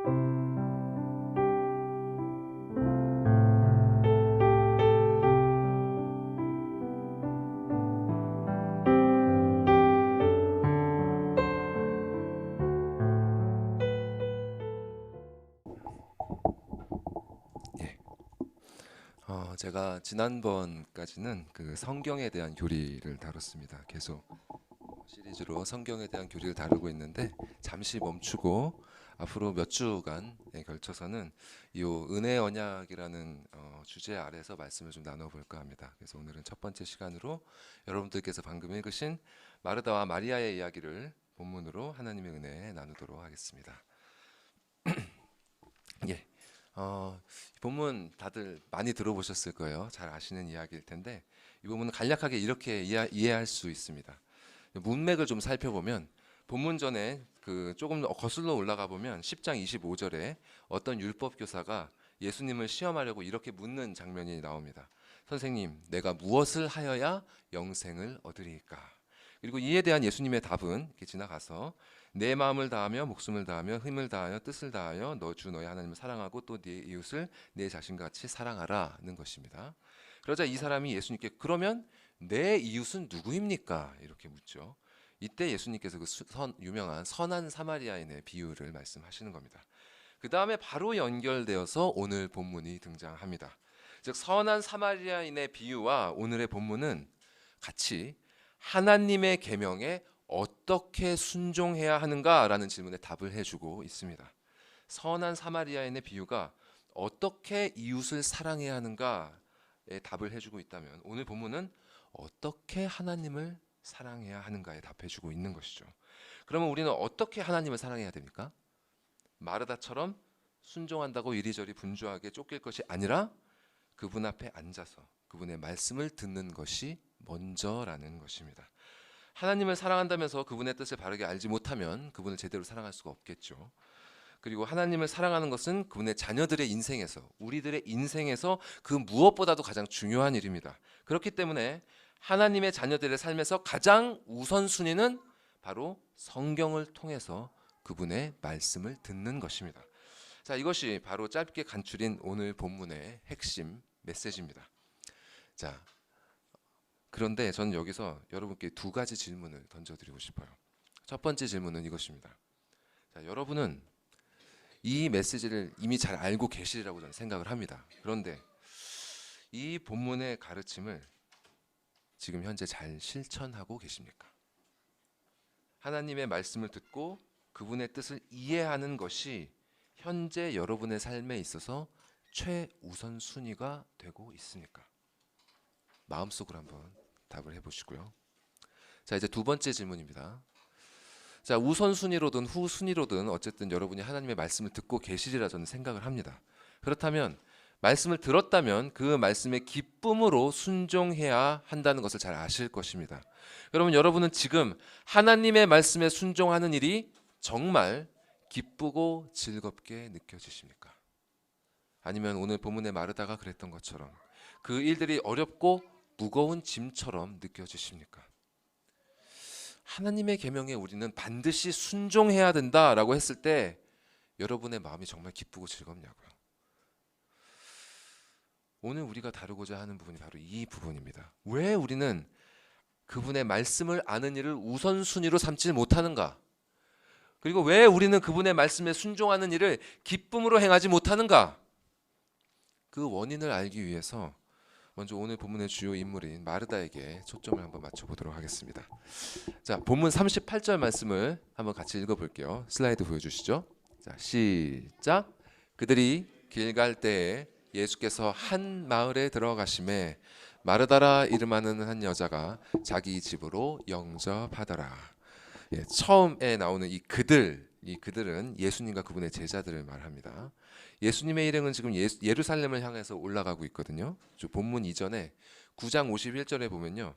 예. 제가 지난번까지는 그 성경에 대한 교리를 다뤘습니다. 계속 시리즈로 성경에 대한 교리를 다루고 있는데 잠시 멈추고 앞으로 몇 주간에 걸쳐서는 이 은혜 언약이라는 주제 아래서 말씀을 좀 나눠볼까 합니다. 그래서 오늘은 첫 번째 시간으로 여러분들께서 방금 읽으신 마르다와 마리아의 이야기를 본문으로 하나님의 은혜 나누도록 하겠습니다. 예. 이 본문 다들 많이 들어보셨을 거예요. 잘 아시는 이야기일 텐데 이 본문은 간략하게 이렇게 이해할 수 있습니다. 문맥을 좀 살펴보면 본문 전에 그 조금 거슬러 올라가 보면 10장 25절에 어떤 율법 교사가 예수님을 시험하려고 이렇게 묻는 장면이 나옵니다. 선생님, 내가 무엇을 하여야 영생을 얻으리까? 그리고 이에 대한 예수님의 답은 이렇게 지나가서 내 마음을 다하며 목숨을 다하며 힘을 다하여 뜻을 다하여 너 주 너의 하나님을 사랑하고 또 네 이웃을 내 자신같이 사랑하라는 것입니다. 그러자 이 사람이 예수님께 그러면 내 이웃은 누구입니까? 이렇게 묻죠. 이때 예수님께서 그 유명한 선한 사마리아인의 비유를 말씀하시는 겁니다. 그 다음에 바로 연결되어서 오늘 본문이 등장합니다. 즉 선한 사마리아인의 비유와 오늘의 본문은 같이 하나님의 계명에 어떻게 순종해야 하는가라는 질문에 답을 해주고 있습니다. 선한 사마리아인의 비유가 어떻게 이웃을 사랑해야 하는가에 답을 해주고 있다면 오늘 본문은 어떻게 하나님을 사랑해야 하는가에 답해주고 있는 것이죠. 그러면 우리는 어떻게 하나님을 사랑해야 됩니까? 마르다처럼 순종한다고 이리저리 분주하게 쫓길 것이 아니라 그분 앞에 앉아서 그분의 말씀을 듣는 것이 먼저라는 것입니다. 하나님을 사랑한다면서 그분의 뜻을 바르게 알지 못하면 그분을 제대로 사랑할 수가 없겠죠. 그리고 하나님을 사랑하는 것은 그분의 자녀들의 인생에서, 우리들의 인생에서 그 무엇보다도 가장 중요한 일입니다. 그렇기 때문에 하나님의 자녀들의 삶에서 가장 우선순위는 바로 성경을 통해서 그분의 말씀을 듣는 것입니다. 자, 이것이 바로 짧게 간추린 오늘 본문의 핵심 메시지입니다. 자, 그런데 저는 여기서 여러분께 두 가지 질문을 던져드리고 싶어요. 첫 번째 질문은 이것입니다. 자, 여러분은 이 메시지를 이미 잘 알고 계시리라고 저는 생각을 합니다. 그런데 이 본문의 가르침을 지금 현재 잘 실천하고 계십니까? 하나님의 말씀을 듣고 그분의 뜻을 이해하는 것이 현재 여러분의 삶에 있어서 최우선 순위가 되고 있습니까? 마음속으로 한번 답을 해보시고요. 자, 이제 두 번째 질문입니다. 자, 우선순위로든 후순위로든 어쨌든 여러분이 하나님의 말씀을 듣고 계시리라 저는 생각을 합니다. 그렇다면 말씀을 들었다면 그 말씀의 기쁨으로 순종해야 한다는 것을 잘 아실 것입니다. 그러면 여러분은 지금 하나님의 말씀에 순종하는 일이 정말 기쁘고 즐겁게 느껴지십니까? 아니면 오늘 본문의 마르다가 그랬던 것처럼 그 일들이 어렵고 무거운 짐처럼 느껴지십니까? 하나님의 계명에 우리는 반드시 순종해야 된다라고 했을 때 여러분의 마음이 정말 기쁘고 즐겁냐고요? 오늘 우리가 다루고자 하는 부분이 바로 이 부분입니다. 왜 우리는 그분의 말씀을 아는 일을 우선순위로 삼지 못하는가? 그리고 왜 우리는 그분의 말씀에 순종하는 일을 기쁨으로 행하지 못하는가? 그 원인을 알기 위해서 먼저 오늘 본문의 주요 인물인 마르다에게 초점을 한번 맞춰보도록 하겠습니다. 자, 본문 38절 말씀을 한번 같이 읽어볼게요. 슬라이드 보여주시죠. 자, 시작. 그들이 길 갈 때에 예수께서 한 마을에 들어가심에 마르다라 이름하는 한 여자가 자기 집으로 영접하더라. 예, 처음에 나오는 이 그들은 예수님과 그분의 제자들을 말합니다. 예수님의 일행은 지금 예루살렘을 향해서 올라가고 있거든요. 본문 이전에 9장 51절에 보면요,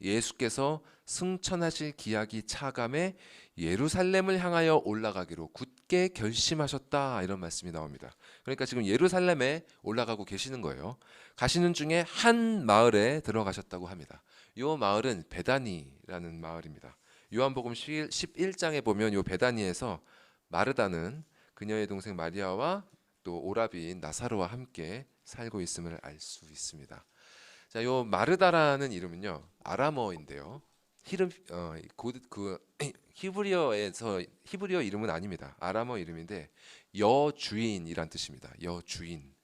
예수께서 승천하실 기약이 차감해 예루살렘을 향하여 올라가기로 굳게 결심하셨다, 이런 말씀이 나옵니다. 그러니까 지금 예루살렘에 올라가고 계시는 거예요. 가시는 중에 한 마을에 들어가셨다고 합니다. 이 마을은 베다니라는 마을입니다. 요한복음 11장에 보면 이 베다니에서 마르다는 그녀의 동생 마리아와 또 오라비인 나사로와 함께 살고 있음을 알 수 있습니다. 자, 요 마르다라는 이름은요 아람어인데요. 그 히브리어 이름은 아닙니다. 아람어 이름인데 여주인이란 뜻입니다. 여주인.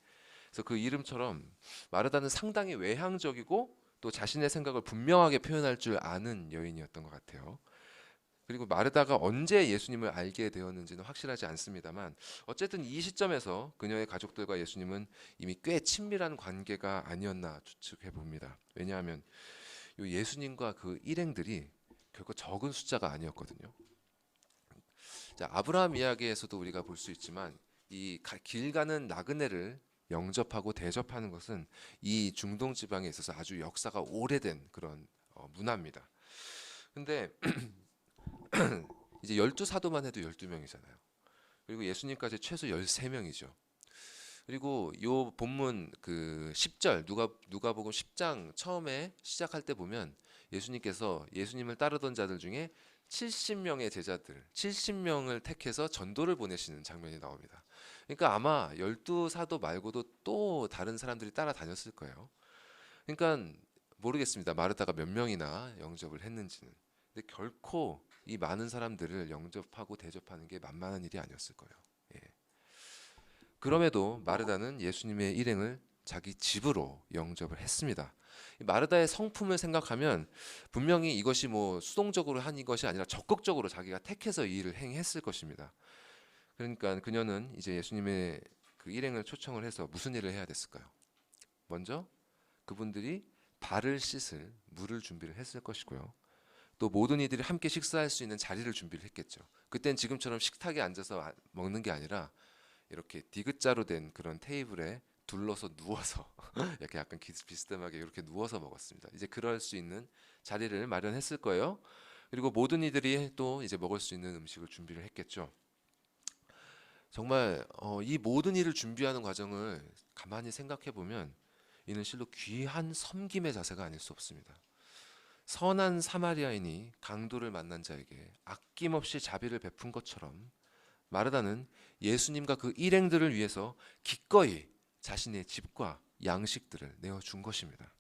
그래서 그 이름처럼 마르다는 상당히 외향적이고 또 자신의 생각을 분명하게 표현할 줄 아는 여인이었던 것 같아요. 그리고 마르다가 언제 예수님을 알게 되었는지는 확실하지 않습니다만 어쨌든 이 시점에서 그녀의 가족들과 예수님은 이미 꽤 친밀한 관계가 아니었나 추측해 봅니다. 왜냐하면 요 예수님과 그 일행들이 결코 적은 숫자가 아니었거든요. 자, 아브라함 이야기에서도 우리가 볼 수 있지만 이 길 가는 나그네를 영접하고 대접하는 것은 이 중동 지방에 있어서 아주 역사가 오래된 그런 문화입니다. 근데 이제 12사도만 해도 12명이잖아요. 그리고 예수님까지 최소 13명이죠. 그리고 요 본문 그 10절 누가복음 10장 처음에 시작할 때 보면 예수님께서 예수님을 따르던 자들 중에 70명의 제자들, 70명을 택해서 전도를 보내시는 장면이 나옵니다. 그러니까 아마 12사도 말고도 또 다른 사람들이 따라다녔을 거예요. 그러니까 모르겠습니다. 마르다가 몇 명이나 영접을 했는지는. 근데 결코 이 많은 사람들을 영접하고 대접하는 게 만만한 일이 아니었을 거예요. 예. 그럼에도 마르다는 예수님의 일행을 자기 집으로 영접을 했습니다. 마르다의 성품을 생각하면 분명히 이것이 뭐 수동적으로 한 것이 아니라 적극적으로 자기가 택해서 이 일을 행했을 것입니다. 그러니까 그녀는 이제 예수님의 그 일행을 초청을 해서 무슨 일을 해야 됐을까요? 먼저 그분들이 발을 씻을 물을 준비를 했을 것이고요. 또 모든 이들이 함께 식사할 수 있는 자리를 준비를 했겠죠. 그땐 지금처럼 식탁에 앉아서 먹는 게 아니라 이렇게 디귿자로 된 그런 테이블에 둘러서 누워서 이렇게 약간 비스듬하게 이렇게 누워서 먹었습니다. 이제 그럴 수 있는 자리를 마련했을 거예요. 그리고 모든 이들이 또 이제 먹을 수 있는 음식을 준비를 했겠죠. 정말 이 모든 일을 준비하는 과정을 가만히 생각해 보면 이는 실로 귀한 섬김의 자세가 아닐 수 없습니다. 선한 사마리아인이 강도를 만난 자에게 아낌없이 자비를 베푼 것처럼 마르다는 예수님과 그 일행들을 위해서 기꺼이 자신의 집과 양식들을 내어준 것입니다.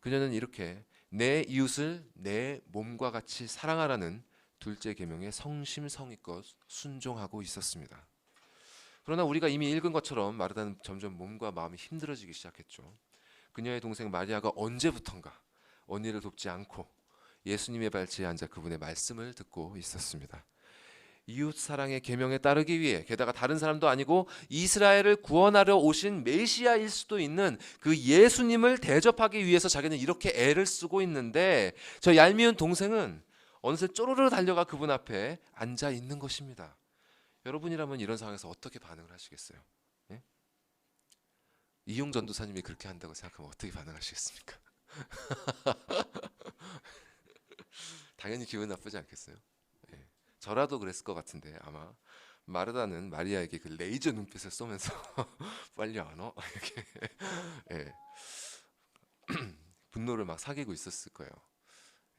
그녀는 이렇게 내 이웃을 내 몸과 같이 사랑하라는 둘째 계명에 성심성의껏 순종하고 있었습니다. 그러나 우리가 이미 읽은 것처럼 마르다는 점점 몸과 마음이 힘들어지기 시작했죠. 그녀의 동생 마리아가 언제부턴가 언니를 돕지 않고 예수님의 발치에 앉아 그분의 말씀을 듣고 있었습니다. 이웃 사랑의 계명에 따르기 위해 게다가 다른 사람도 아니고 이스라엘을 구원하려 오신 메시아일 수도 있는 그 예수님을 대접하기 위해서 자기는 이렇게 애를 쓰고 있는데 저 얄미운 동생은 어느새 쪼르르 달려가 그분 앞에 앉아 있는 것입니다. 여러분이라면 이런 상황에서 어떻게 반응을 하시겠어요? 예? 이용 전도사님이 그렇게 한다고 생각하면 어떻게 반응하시겠습니까? 당연히 기분 나쁘지 않겠어요? 예. 저라도 그랬을 것 같은데 아마 마르다는 마리아에게 그 레이저 눈빛을 쏘면서 빨리 안 와? 이렇게 예. 분노를 막 사귀고 있었을 거예요.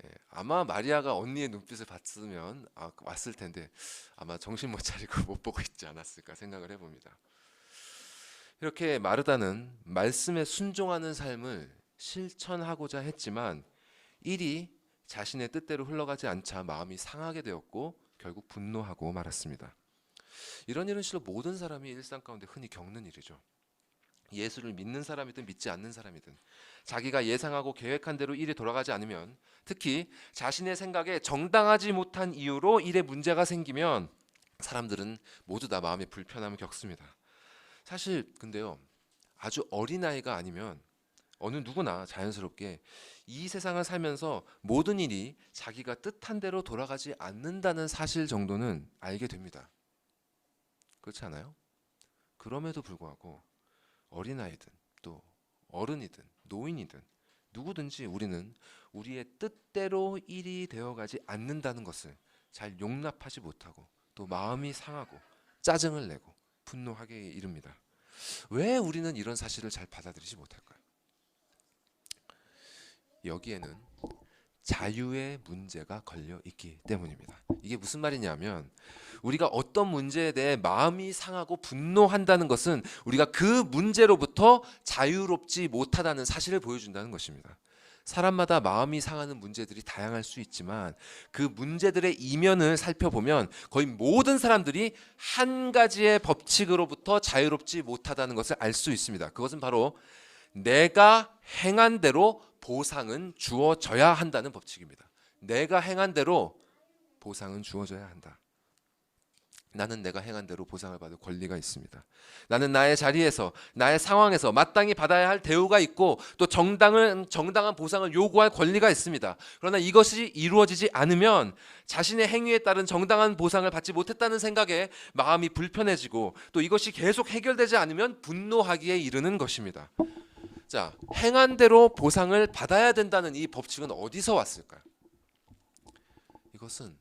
예. 아마 마리아가 언니의 눈빛을 봤으면 왔을 텐데 아마 정신 못 차리고 못 보고 있지 않았을까 생각을 해봅니다. 이렇게 마르다는 말씀에 순종하는 삶을 실천하고자 했지만 일이 자신의 뜻대로 흘러가지 않자 마음이 상하게 되었고 결국 분노하고 말았습니다. 이런 일은 실로 모든 사람이 일상 가운데 흔히 겪는 일이죠. 예수를 믿는 사람이든 믿지 않는 사람이든 자기가 예상하고 계획한 대로 일이 돌아가지 않으면 특히 자신의 생각에 정당하지 못한 이유로 일에 문제가 생기면 사람들은 모두 다 마음의 불편함을 겪습니다. 사실 근데요 아주 어린아이가 아니면 어느 누구나 자연스럽게 이 세상을 살면서 모든 일이 자기가 뜻한 대로 돌아가지 않는다는 사실 정도는 알게 됩니다. 그렇지 않아요? 그럼에도 불구하고 어린아이든 또 어른이든 노인이든 누구든지 우리는 우리의 뜻대로 일이 되어가지 않는다는 것을 잘 용납하지 못하고 또 마음이 상하고 짜증을 내고 분노하게 이릅니다. 왜 우리는 이런 사실을 잘 받아들이지 못할까요? 여기에는 자유의 문제가 걸려 있기 때문입니다. 이게 무슨 말이냐면 우리가 어떤 문제에 대해 마음이 상하고 분노한다는 것은 우리가 그 문제로부터 자유롭지 못하다는 사실을 보여준다는 것입니다. 사람마다 마음이 상하는 문제들이 다양할 수 있지만 그 문제들의 이면을 살펴보면 거의 모든 사람들이 한 가지의 법칙으로부터 자유롭지 못하다는 것을 알 수 있습니다. 그것은 바로 내가 행한 대로 보상은 주어져야 한다는 법칙입니다. 내가 행한 대로 보상은 주어져야 한다. 나는 내가 행한 대로 보상을 받을 권리가 있습니다. 나는 나의 자리에서 나의 상황에서 마땅히 받아야 할 대우가 있고 또 정당한 보상을 요구할 권리가 있습니다. 그러나 이것이 이루어지지 않으면 자신의 행위에 따른 정당한 보상을 받지 못했다는 생각에 마음이 불편해지고 또 이것이 계속 해결되지 않으면 분노하기에 이르는 것입니다. 자, 행한 대로 보상을 받아야 된다는 이 법칙은 어디서 왔을까요? 이것은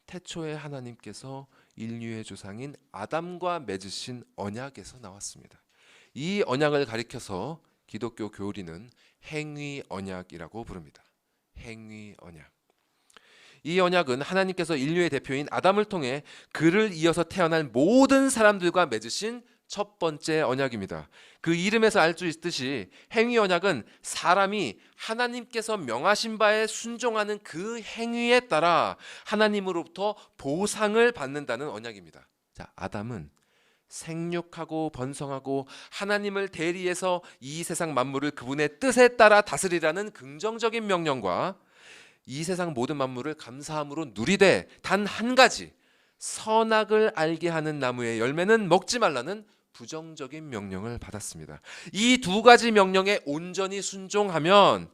태초에 하나님께서 인류의 조상인 아담과 맺으신 언약에서 나왔습니다. 이 언약을 가리켜서 기독교 교리는 행위 언약이라고 부릅니다. 행위 언약. 이 언약은 하나님께서 인류의 대표인 아담을 통해 그를 이어서 태어날 모든 사람들과 맺으신 첫 번째 언약입니다. 그 이름에서 알 수 있듯이 행위 언약은 사람이 하나님께서 명하신 바에 순종하는 그 행위에 따라 하나님으로부터 보상을 받는다는 언약입니다. 자, 아담은 생육하고 번성하고 하나님을 대리해서 이 세상 만물을 그분의 뜻에 따라 다스리라는 긍정적인 명령과 이 세상 모든 만물을 감사함으로 누리되 단 한 가지 선악을 알게 하는 나무의 열매는 먹지 말라는 부정적인 명령을 받았습니다. 이 두 가지 명령에 온전히 순종하면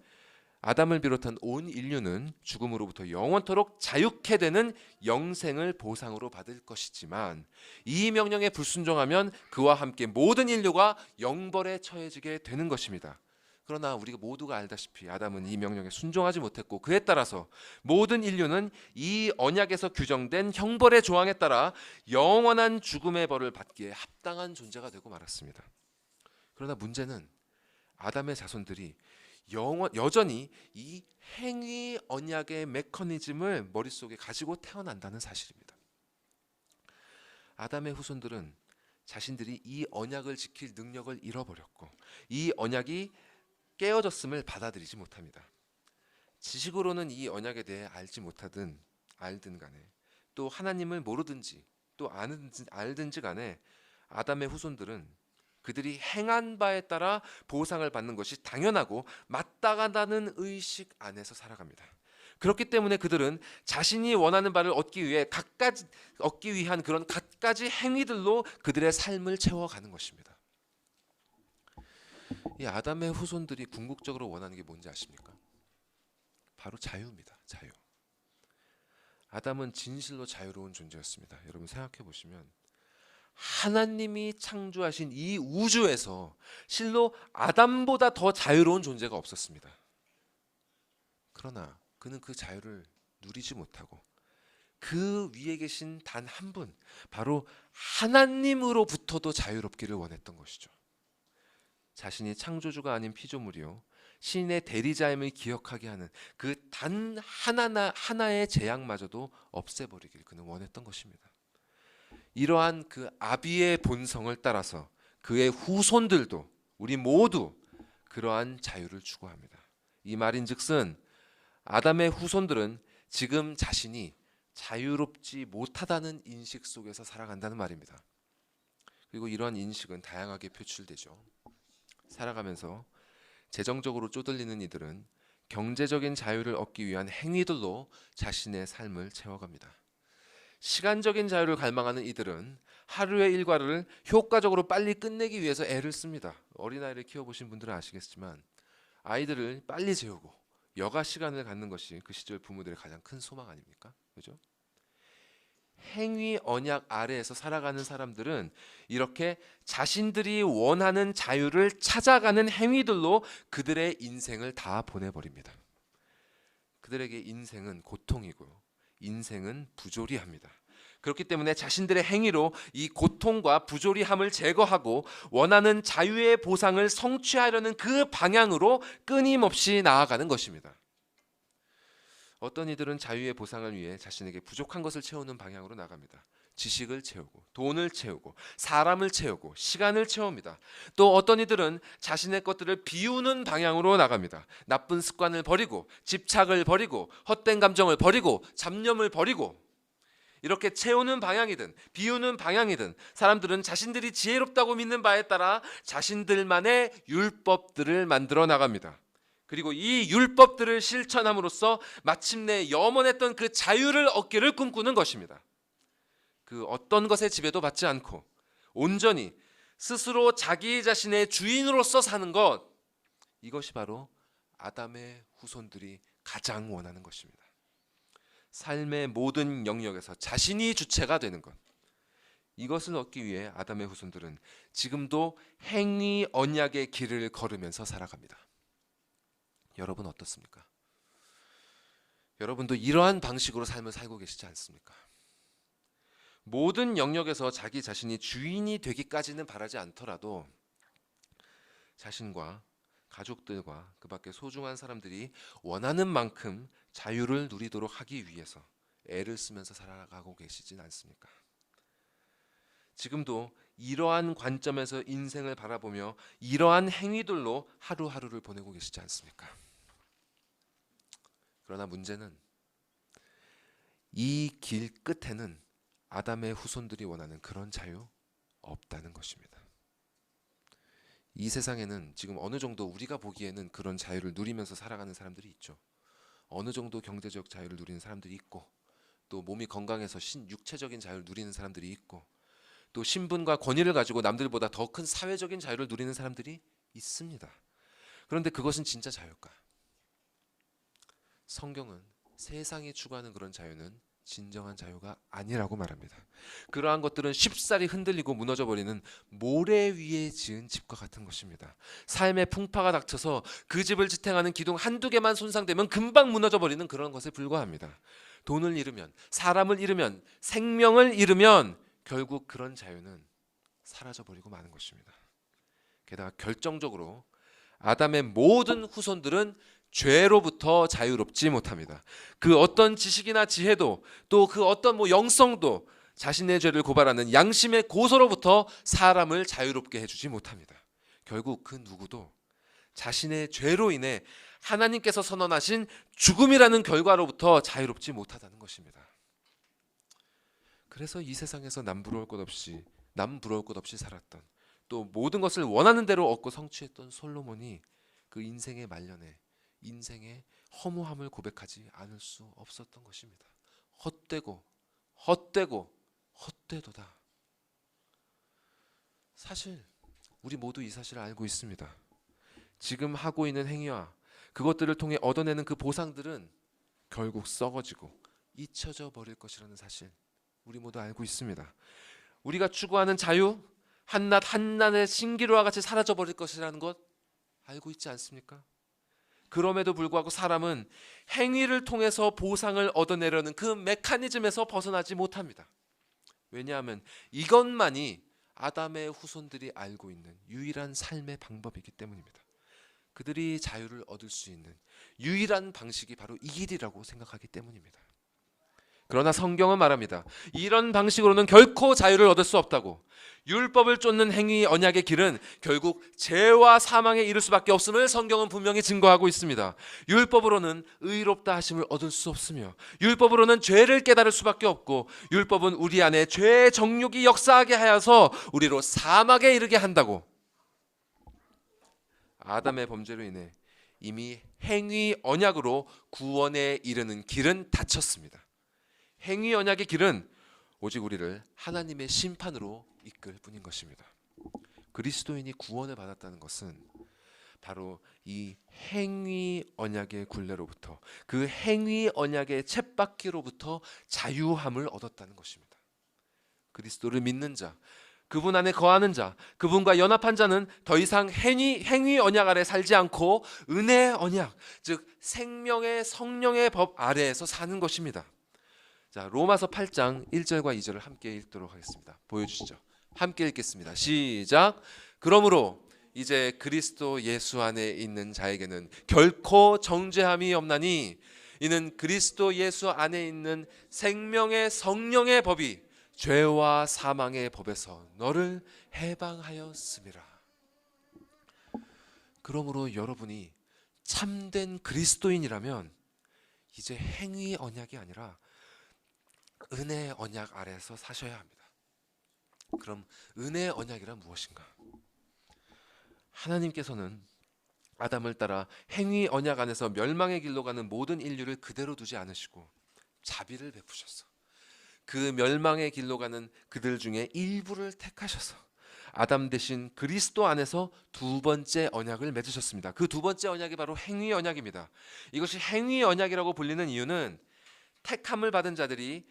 아담을 비롯한 온 인류는 죽음으로부터 영원토록 자유케 되는 영생을 보상으로 받을 것이지만 이 명령에 불순종하면 그와 함께 모든 인류가 영벌에 처해지게 되는 것입니다. 그러나 우리가 모두가 알다시피 아담은 이 명령에 순종하지 못했고 그에 따라서 모든 인류는 이 언약에서 규정된 형벌의 조항에 따라 영원한 죽음의 벌을 받기에 합당한 존재가 되고 말았습니다. 그러나 문제는 아담의 자손들이 여전히 이 행위 언약의 메커니즘을 머릿속에 가지고 태어난다는 사실입니다. 아담의 후손들은 자신들이 이 언약을 지킬 능력을 잃어버렸고 이 언약이 깨어졌음을 받아들이지 못합니다. 지식으로는 이 언약에 대해 알지 못하든 알든 간에 또 하나님을 모르든지 또 알든지 간에 아담의 후손들은 그들이 행한 바에 따라 보상을 받는 것이 당연하고 마땅하다는 의식 안에서 살아갑니다. 그렇기 때문에 그들은 자신이 원하는 바를 얻기 위한 그런 갖가지 행위들로 그들의 삶을 채워가는 것입니다. 이 아담의 후손들이 궁극적으로 원하는 게 뭔지 아십니까? 바로 자유입니다. 자유. 아담은 진실로 자유로운 존재였습니다. 여러분 생각해 보시면 하나님이 창조하신 이 우주에서 실로 아담보다 더 자유로운 존재가 없었습니다. 그러나 그는 그 자유를 누리지 못하고 그 위에 계신 단 한 분, 바로 하나님으로부터도 자유롭기를 원했던 것이죠. 자신이 창조주가 아닌 피조물이요 신의 대리자임을 기억하게 하는 그 단 하나의 재앙마저도 없애버리길 그는 원했던 것입니다. 이러한 그 아비의 본성을 따라서 그의 후손들도 우리 모두 그러한 자유를 추구합니다. 이 말인즉슨 아담의 후손들은 지금 자신이 자유롭지 못하다는 인식 속에서 살아간다는 말입니다. 그리고 이러한 인식은 다양하게 표출되죠. 살아가면서 재정적으로 쪼들리는 이들은 경제적인 자유를 얻기 위한 행위들로 자신의 삶을 채워갑니다. 시간적인 자유를 갈망하는 이들은 하루의 일과를 효과적으로 빨리 끝내기 위해서 애를 씁니다. 어린아이를 키워보신 분들은 아시겠지만 아이들을 빨리 재우고 여가 시간을 갖는 것이 그 시절 부모들의 가장 큰 소망 아닙니까? 그죠? 행위 언약 아래에서 살아가는 사람들은 이렇게 자신들이 원하는 자유를 찾아가는 행위들로 그들의 인생을 다 보내버립니다. 그들에게 인생은 고통이고요. 인생은 부조리합니다. 그렇기 때문에 자신들의 행위로 이 고통과 부조리함을 제거하고 원하는 자유의 보상을 성취하려는 그 방향으로 끊임없이 나아가는 것입니다. 어떤 이들은 자유의 보상을 위해 자신에게 부족한 것을 채우는 방향으로 나갑니다. 지식을 채우고 돈을 채우고 사람을 채우고 시간을 채웁니다. 또 어떤 이들은 자신의 것들을 비우는 방향으로 나갑니다. 나쁜 습관을 버리고 집착을 버리고 헛된 감정을 버리고 잡념을 버리고 이렇게 채우는 방향이든 비우는 방향이든 사람들은 자신들이 지혜롭다고 믿는 바에 따라 자신들만의 율법들을 만들어 나갑니다. 그리고 이 율법들을 실천함으로써 마침내 염원했던 그 자유를 얻기를 꿈꾸는 것입니다. 그 어떤 것의 지배도 받지 않고 온전히 스스로 자기 자신의 주인으로서 사는 것, 이것이 바로 아담의 후손들이 가장 원하는 것입니다. 삶의 모든 영역에서 자신이 주체가 되는 것, 이것을 얻기 위해 아담의 후손들은 지금도 행위 언약의 길을 걸으면서 살아갑니다. 여러분 어떻습니까? 여러분도 이러한 방식으로 삶을 살고 계시지 않습니까? 모든 영역에서 자기 자신이 주인이 되기까지는 바라지 않더라도 자신과 가족들과 그 밖에 소중한 사람들이 원하는 만큼 자유를 누리도록 하기 위해서 애를 쓰면서 살아가고 계시진 않습니까? 지금도 이러한 관점에서 인생을 바라보며 이러한 행위들로 하루하루를 보내고 계시지 않습니까? 그러나 문제는 이 길 끝에는 아담의 후손들이 원하는 그런 자유 없다는 것입니다. 이 세상에는 지금 어느 정도 우리가 보기에는 그런 자유를 누리면서 살아가는 사람들이 있죠. 어느 정도 경제적 자유를 누리는 사람들이 있고, 또 몸이 건강해서 육체적인 자유를 누리는 사람들이 있고, 또 신분과 권위를 가지고 남들보다 더 큰 사회적인 자유를 누리는 사람들이 있습니다. 그런데 그것은 진짜 자유일까? 성경은 세상이 추구하는 그런 자유는 진정한 자유가 아니라고 말합니다. 그러한 것들은 쉽사리 흔들리고 무너져버리는 모래 위에 지은 집과 같은 것입니다. 삶의 풍파가 닥쳐서 그 집을 지탱하는 기둥 한두 개만 손상되면 금방 무너져버리는 그런 것에 불과합니다. 돈을 잃으면, 사람을 잃으면, 생명을 잃으면 결국 그런 자유는 사라져버리고 마는 것입니다. 게다가 결정적으로 아담의 모든 후손들은 죄로부터 자유롭지 못합니다. 그 어떤 지식이나 지혜도, 또 그 어떤 영성도 자신의 죄를 고발하는 양심의 고소로부터 사람을 자유롭게 해주지 못합니다. 결국 그 누구도 자신의 죄로 인해 하나님께서 선언하신 죽음이라는 결과로부터 자유롭지 못하다는 것입니다. 그래서 이 세상에서 남 부러울 것 없이 살았던, 또 모든 것을 원하는 대로 얻고 성취했던 솔로몬이 그 인생의 말년에 인생의 허무함을 고백하지 않을 수 없었던 것입니다. 헛되도다. 사실 우리 모두 이 사실을 알고 있습니다. 지금 하고 있는 행위와 그것들을 통해 얻어내는 그 보상들은 결국 썩어지고 잊혀져 버릴 것이라는 사실 우리 모두 알고 있습니다. 우리가 추구하는 자유, 한낱 한낱의 신기루와 같이 사라져 버릴 것이라는 것 알고 있지 않습니까? 그럼에도 불구하고 사람은 행위를 통해서 보상을 얻어내려는 그 메커니즘에서 벗어나지 못합니다. 왜냐하면 이것만이 아담의 후손들이 알고 있는 유일한 삶의 방법이기 때문입니다. 그들이 자유를 얻을 수 있는 유일한 방식이 바로 이 길이라고 생각하기 때문입니다. 그러나 성경은 말합니다. 이런 방식으로는 결코 자유를 얻을 수 없다고. 율법을 쫓는 행위 언약의 길은 결국 죄와 사망에 이를 수밖에 없음을 성경은 분명히 증거하고 있습니다. 율법으로는 의롭다 하심을 얻을 수 없으며, 율법으로는 죄를 깨달을 수밖에 없고, 율법은 우리 안에 죄의 정욕이 역사하게 하여서 우리로 사망에 이르게 한다고. 아담의 범죄로 인해 이미 행위 언약으로 구원에 이르는 길은 닫혔습니다. 행위 언약의 길은 오직 우리를 하나님의 심판으로 이끌 뿐인 것입니다. 그리스도인이 구원을 받았다는 것은 바로 이 행위 언약의 굴레로부터, 그 행위 언약의 쳇바퀴로부터 자유함을 얻었다는 것입니다. 그리스도를 믿는 자, 그분 안에 거하는 자, 그분과 연합한 자는 더 이상 행위 언약 아래 살지 않고 은혜 언약, 즉 생명의 성령의 법 아래에서 사는 것입니다. 자, 로마서 8장 1절과 2절을 함께 읽도록 하겠습니다. 보여주시죠. 함께 읽겠습니다. 시작. 그러므로 이제 그리스도 예수 안에 있는 자에게는 결코 정죄함이 없나니 이는 그리스도 예수 안에 있는 생명의 성령의 법이 죄와 사망의 법에서 너를 해방하였음이라. 그러므로 여러분이 참된 그리스도인이라면 이제 행위 언약이 아니라 은혜 언약 아래에서 사셔야 합니다. 그럼 은혜 언약이란 무엇인가? 하나님께서는 아담을 따라 행위 언약 안에서 멸망의 길로 가는 모든 인류를 그대로 두지 않으시고 자비를 베푸셨어. 그 멸망의 길로 가는 그들 중에 일부를 택하셔서 아담 대신 그리스도 안에서 두 번째 언약을 맺으셨습니다. 그 두 번째 언약이 바로 행위 언약입니다. 이것이 행위 언약이라고 불리는 이유는 택함을 받은 자들이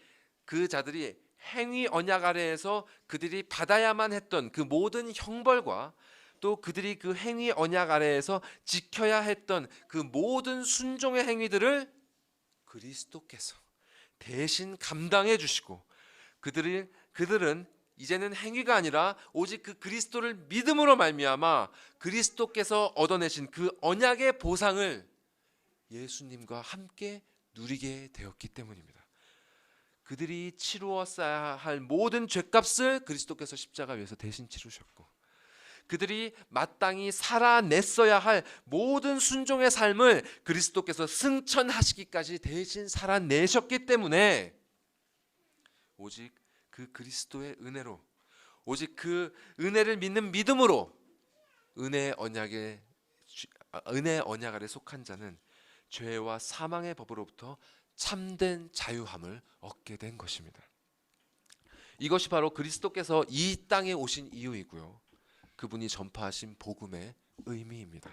그 자들이 행위 언약 아래에서 그들이 받아야만 했던 그 모든 형벌과 또 그들이 그 행위 언약 아래에서 지켜야 했던 그 모든 순종의 행위들을 그리스도께서 대신 감당해 주시고 그들은 이제는 행위가 아니라 오직 그 그리스도를 믿음으로 말미암아 그리스도께서 얻어내신 그 언약의 보상을 예수님과 함께 누리게 되었기 때문입니다. 그들이 치루었어야 할 모든 죄값을 그리스도께서 십자가 위에서 대신 치르셨고 그들이 마땅히 살아냈어야 할 모든 순종의 삶을 그리스도께서 승천하시기까지 대신 살아내셨기 때문에 오직 그 그리스도의 은혜로 오직 그 은혜를 믿는 믿음으로 은혜 언약 아래 속한 자는 죄와 사망의 법으로부터 참된 자유함을 얻게 된 것입니다. 이것이 바로 그리스도께서 이 땅에 오신 이유이고요. 그분이 전파하신 복음의 의미입니다.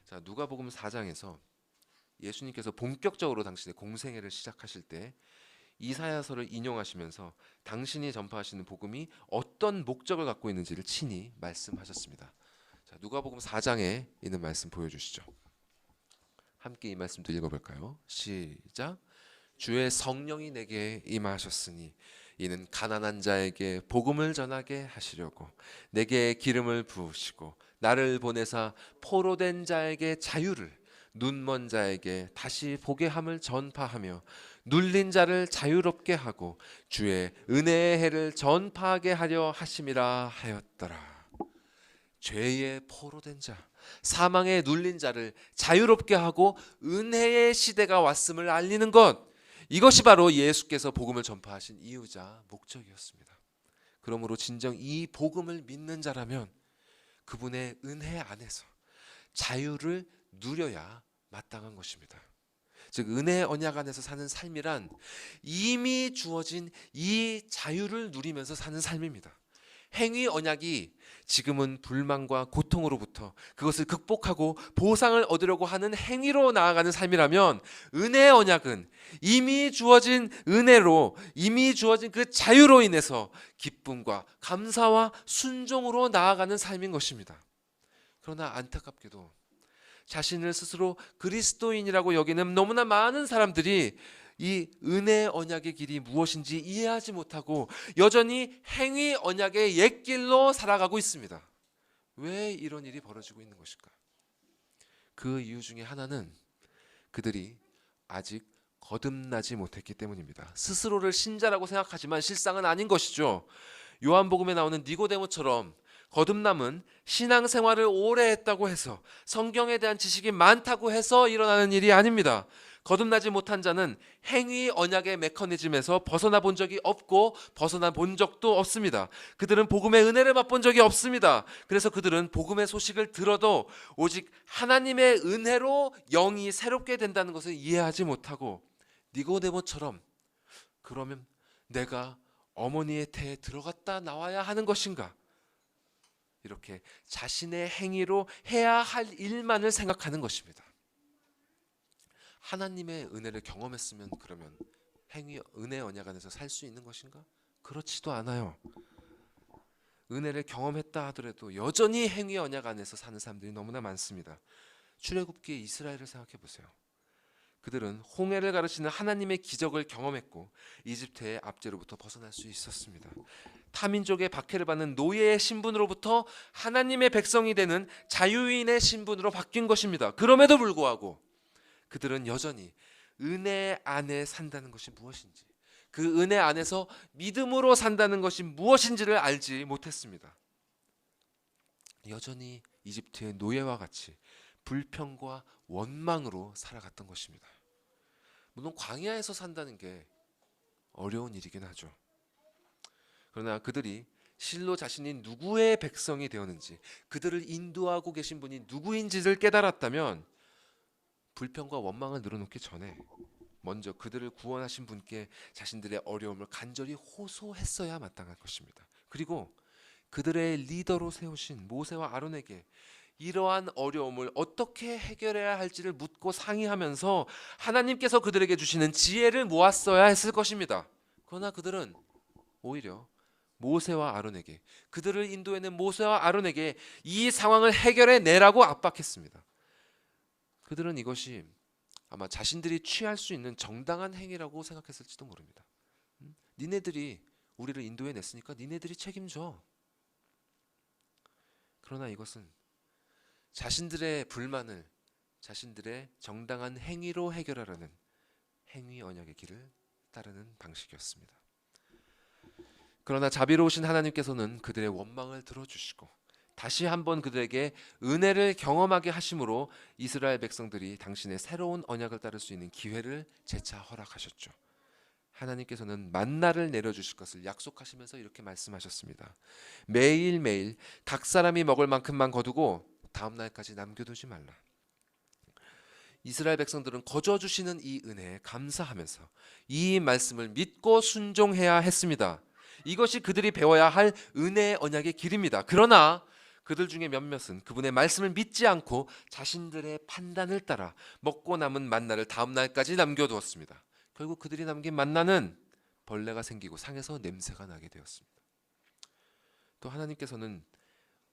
자, 누가복음 4장에서 예수님께서 본격적으로 당신의 공생애를 시작하실 때 이사야서를 인용하시면서 당신이 전파하시는 복음이 어떤 목적을 갖고 있는지를 친히 말씀하셨습니다. 자, 누가복음 4장에 있는 말씀 보여주시죠. 함께 이 말씀도 읽어볼까요? 시작. 주의 성령이 내게 임하셨으니 이는 가난한 자에게 복음을 전하게 하시려고 내게 기름을 부으시고 나를 보내사 포로된 자에게 자유를 눈먼 자에게 다시 보게 함을 전파하며 눌린 자를 자유롭게 하고 주의 은혜의 해를 전파하게 하려 하심이라 하였더라. 죄의 포로된 자, 사망에 눌린 자를 자유롭게 하고 은혜의 시대가 왔음을 알리는 것, 이것이 바로 예수께서 복음을 전파하신 이유자 목적이었습니다. 그러므로 진정 이 복음을 믿는 자라면 그분의 은혜 안에서 자유를 누려야 마땅한 것입니다. 즉 은혜의 언약 안에서 사는 삶이란 이미 주어진 이 자유를 누리면서 사는 삶입니다. 행위 언약이 지금은 불만과 고통으로부터 그것을 극복하고 보상을 얻으려고 하는 행위로 나아가는 삶이라면 은혜의 언약은 이미 주어진 은혜로 이미 주어진 그 자유로 인해서 기쁨과 감사와 순종으로 나아가는 삶인 것입니다. 그러나 안타깝게도 자신을 스스로 그리스도인이라고 여기는 너무나 많은 사람들이 이 은혜의 언약의 길이 무엇인지 이해하지 못하고 여전히 행위 언약의 옛길로 살아가고 있습니다. 왜 이런 일이 벌어지고 있는 것일까? 그 이유 중에 하나는 그들이 아직 거듭나지 못했기 때문입니다. 스스로를 신자라고 생각하지만 실상은 아닌 것이죠. 요한복음에 나오는 니고데모처럼 거듭남은 신앙생활을 오래 했다고 해서 성경에 대한 지식이 많다고 해서 일어나는 일이 아닙니다. 거듭나지 못한 자는 행위 언약의 메커니즘에서 벗어나 본 적이 없고 벗어나 본 적도 없습니다. 그들은 복음의 은혜를 맛본 적이 없습니다. 그래서 그들은 복음의 소식을 들어도 오직 하나님의 은혜로 영이 새롭게 된다는 것을 이해하지 못하고 니고데모처럼 그러면 내가 어머니의 태에 들어갔다 나와야 하는 것인가? 이렇게 자신의 행위로 해야 할 일만을 생각하는 것입니다. 하나님의 은혜를 경험했으면 그러면 은혜 언약 안에서 살 수 있는 것인가? 그렇지도 않아요. 은혜를 경험했다 하더라도 여전히 행위 언약 안에서 사는 사람들이 너무나 많습니다. 출애굽기의 이스라엘을 생각해 보세요. 그들은 홍해를 가르치는 하나님의 기적을 경험했고 이집트의 압제로부터 벗어날 수 있었습니다. 타민족의 박해를 받는 노예의 신분으로부터 하나님의 백성이 되는 자유인의 신분으로 바뀐 것입니다. 그럼에도 불구하고 그들은 여전히 은혜 안에 산다는 것이 무엇인지, 그 은혜 안에서 믿음으로 산다는 것이 무엇인지를 알지 못했습니다. 여전히 이집트의 노예와 같이 불평과 원망으로 살아갔던 것입니다. 물론 광야에서 산다는 게 어려운 일이긴 하죠. 그러나 그들이 실로 자신이 누구의 백성이 되었는지, 그들을 인도하고 계신 분이 누구인지를 깨달았다면 불평과 원망을 늘어놓기 전에 먼저 그들을 구원하신 분께 자신들의 어려움을 간절히 호소했어야 마땅할 것입니다. 그리고 그들의 리더로 세우신 모세와 아론에게 이러한 어려움을 어떻게 해결해야 할지를 묻고 상의하면서 하나님께서 그들에게 주시는 지혜를 모았어야 했을 것입니다. 그러나 그들은 오히려 모세와 아론에게, 그들을 인도해낸 모세와 아론에게 이 상황을 해결해 내라고 압박했습니다. 그들은 이것이 아마 자신들이 취할 수 있는 정당한 행위라고 생각했을지도 모릅니다. 니네들이 우리를 인도해냈으니까 니네들이 책임져. 그러나 이것은 자신들의 불만을 자신들의 정당한 행위로 해결하려는 행위 언약의 길을 따르는 방식이었습니다. 그러나 자비로우신 하나님께서는 그들의 원망을 들어주시고 다시 한번 그들에게 은혜를 경험하게 하심으로 이스라엘 백성들이 당신의 새로운 언약을 따를 수 있는 기회를 재차 허락하셨죠. 하나님께서는 만나를 내려주실 것을 약속하시면서 이렇게 말씀하셨습니다. 매일매일 각 사람이 먹을 만큼만 거두고 다음 날까지 남겨두지 말라. 이스라엘 백성들은 거저주시는 이 은혜에 감사하면서 이 말씀을 믿고 순종해야 했습니다. 이것이 그들이 배워야 할 은혜의 언약의 길입니다. 그러나 그들 중에 몇몇은 그분의 말씀을 믿지 않고 자신들의 판단을 따라 먹고 남은 만나를 다음 날까지 남겨두었습니다. 결국 그들이 남긴 만나는 벌레가 생기고 상해서 냄새가 나게 되었습니다. 또 하나님께서는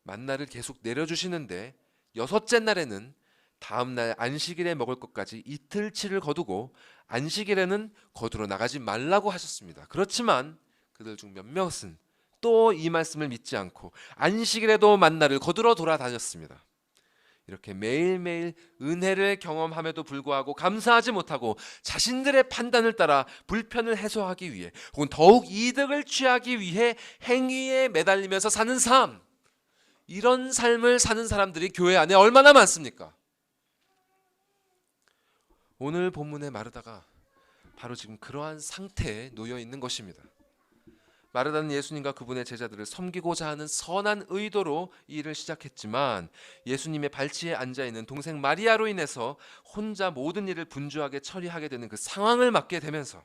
만나를 계속 내려주시는데 여섯째 날에는 다음 날 안식일에 먹을 것까지 이틀치를 거두고 안식일에는 거두러 나가지 말라고 하셨습니다. 그렇지만 그들 중 몇몇은 또 이 말씀을 믿지 않고 안식일에도 만나를 거두러 돌아다녔습니다. 이렇게 매일매일 은혜를 경험함에도 불구하고 감사하지 못하고 자신들의 판단을 따라 불편을 해소하기 위해 혹은 더욱 이득을 취하기 위해 행위에 매달리면서 사는 삶, 이런 삶을 사는 사람들이 교회 안에 얼마나 많습니까? 오늘 본문의 마르다가 바로 지금 그러한 상태에 놓여 있는 것입니다. 마르다는 예수님과 그분의 제자들을 섬기고자 하는 선한 의도로 이 일을 시작했지만 예수님의 발치에 앉아있는 동생 마리아로 인해서 혼자 모든 일을 분주하게 처리하게 되는 그 상황을 맞게 되면서